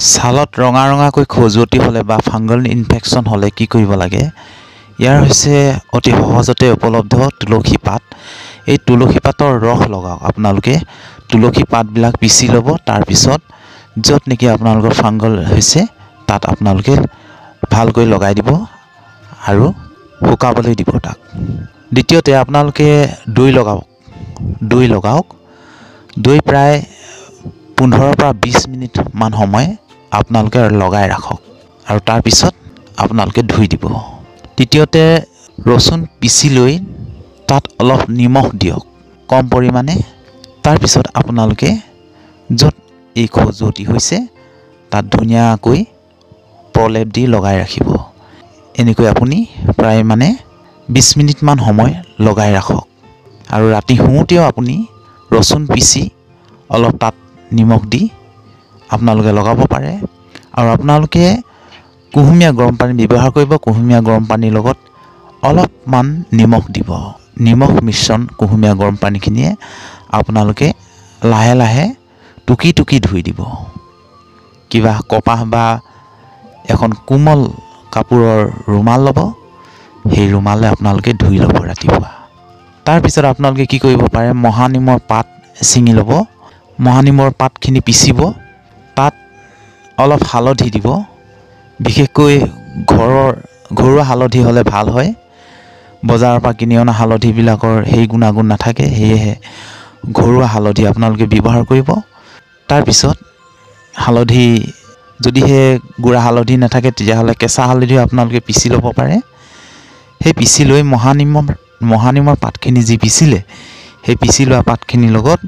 ছালত ৰঙা ৰঙাকৈ খজুৱতি হ'লে বা ফাংগল ইনফেকশ্যন হ'লে কি কৰিব লাগে? ইয়াৰ হৈছে অতি সহজতে উপলব্ধ তুলসী পাত। এই তুলসী পাতৰ ৰস লগাওক। আপোনালোকে তুলসী পাতবিলাক পিচি ল'ব। তাৰপিছত য'ত নেকি আপোনালোকৰ ফাংগল হৈছে তাত আপোনালোকে ভালকৈ লগাই দিব আৰু শুকাবলৈ দিব তাক। দ্বিতীয়তে আপোনালোকে দৈ লগাওক। দৈ প্ৰায় 15 পৰা 20 মিনিটমান সময় আপোনালোকে লগাই ৰাখক আৰু তাৰপিছত আপোনালোকে ধুই দিব। তৃতীয়তে ৰচুন পিচি লৈ তাত অলপ নিমখ দিয়ক কম পৰিমাণে। তাৰপিছত আপোনালোকে য'ত এই খজুৱতি হৈছে তাত ধুনীয়াকৈ প্ৰলেপ দি লগাই ৰাখিব। এনেকৈ আপুনি প্ৰায় 20 মিনিটমান সময় লগাই ৰাখক আৰু ৰাতি শুওঁতেও আপুনি ৰচুন পিচি অলপ তাত নিমখ দি আপোনালোকে লগাব পাৰে। আৰু আপোনালোকে কুহুমীয়া গৰম পানী ব্যৱহাৰ কৰিব। কুহুমীয়া গৰম পানীৰ লগত অলপমান নিমখ দিব। নিমখ মিশ্ৰণ কুহুমীয়া গৰম পানীখিনিয়ে আপোনালোকে লাহে লাহে টুকি টুকি ধুই দিব। কিবা কপাহ বা এখন কোমল কাপোৰৰ ৰুমাল ল'ব। সেই ৰুমালে আপোনালোকে ধুই ল'ব ৰাতিপুৱা। তাৰপিছত আপোনালোকে কি কৰিব পাৰে, মহানিমৰ পাত ছিঙি ল'ব। মহানিমৰ পাতখিনি পিচিব। তাত অলপ হালধি দিব। বিশেষকৈ ঘৰুৱা হালধি হ'লে ভাল হয়। বজাৰৰ পৰা কিনি অনা হালধিবিলাকৰ সেই গুণাগুণ নাথাকে। সেয়েহে ঘৰুৱা হালধি আপোনালোকে ব্যৱহাৰ কৰিব। তাৰপিছত হালধি যদিহে গুড়া হালধি নাথাকে তেতিয়াহ'লে কেঁচা হালধিও আপোনালোকে পিচি ল'ব পাৰে। সেই পিচি লৈ মহানিমৰ পাতখিনি যি পিচিলে সেই পিচি লোৱা পাতখিনিৰ লগত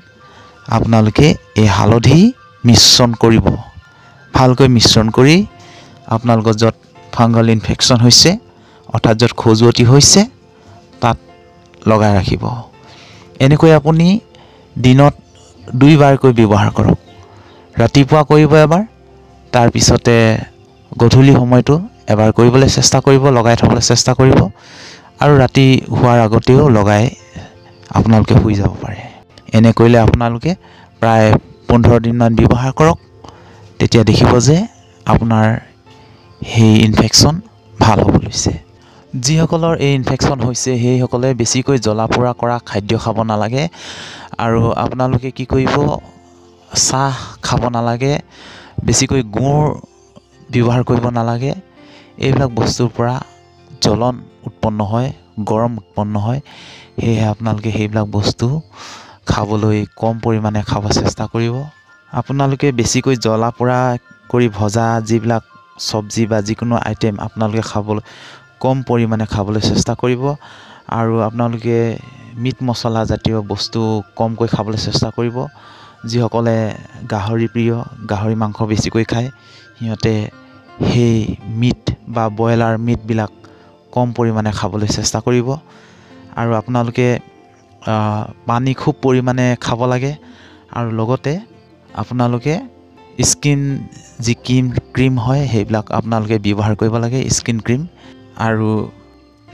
আপোনালোকে এই হালধি মিশ্ৰণ কৰিব। ভালকৈ মিশ্ৰণ কৰি আপোনালোকৰ য'ত ফাংগল ইনফেকশ্যন হৈছে অৰ্থাৎ য'ত খজুৱতি হৈছে তাত লগাই ৰাখিব। এনেকৈ আপুনি দিনত 2 বাৰকৈ ব্যৱহাৰ কৰক। ৰাতিপুৱা কৰিব এবাৰ, তাৰপিছতে গধূলি সময়তো এবাৰ কৰিবলৈ চেষ্টা কৰিব, লগাই থ'বলৈ চেষ্টা কৰিব আৰু ৰাতি শোৱাৰ আগতেও লগাই আপোনালোকে শুই যাব পাৰে। এনে কৰিলে আপোনালোকে প্ৰায় 15 দিনমান ব্যৱহাৰ কৰক। তেতিয়া দেখিব যে আপোনাৰ সেই ইনফেকশ্যন ভাল হ'ব লৈছে। যিসকলৰ এই ইনফেকশ্যন হৈছে সেইসকলে বেছিকৈ জ্বলা পোৰা কৰা খাদ্য খাব নালাগে। আৰু আপোনালোকে কি কৰিব, চাহ খাব নালাগে, বেছিকৈ গুড় ব্যৱহাৰ কৰিব নালাগে। এইবিলাক বস্তুৰ পৰা জ্বলন উৎপন্ন হয়, গৰম উৎপন্ন হয়। সেয়েহে আপোনালোকে সেইবিলাক বস্তু খাবলৈ কম পৰিমাণে খাব চেষ্টা কৰিব। আপোনালোকে বেছিকৈ জ্বলা পোৰা কৰি ভজা যিবিলাক চব্জি বা যিকোনো আইটেম আপোনালোকে কম পৰিমাণে খাবলৈ চেষ্টা কৰিব। আৰু আপোনালোকে মিট মছলা জাতীয় বস্তু কমকৈ খাবলৈ চেষ্টা কৰিব। যিসকলে গাহৰি প্ৰিয়, গাহৰি মাংস বেছিকৈ খায়, সিহঁতে সেই মিট বা ব্ৰইলাৰ মিটবিলাক কম পৰিমাণে খাবলৈ চেষ্টা কৰিব। আৰু আপোনালোকে পানী খুব পৰিমাণে খাব লাগে। আৰু লগতে আপোনালোকে স্কিন যি ক্ৰীম হয় সেইবিলাক আপোনালোকে ব্যৱহাৰ কৰিব লাগে। স্কিন ক্ৰীম আৰু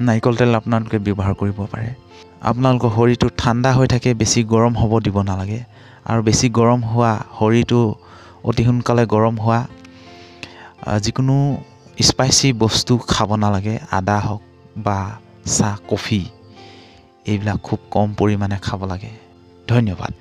নাৰিকল তেল আপোনালোকে ব্যৱহাৰ কৰিব পাৰে। আপোনালোকৰ শৰীৰটো ঠাণ্ডা হৈ থাকে, বেছি গৰম হ'ব দিব নালাগে। আৰু বেছি গৰম হোৱা, শৰীৰটো অতি সোনকালে গৰম হোৱা যিকোনো স্পাইচি বস্তু খাব নালাগে। আদা হওক বা চাহ, কফি এইবিলাক খুব কম পৰিমাণে খাব লাগে। ধন্যবাদ।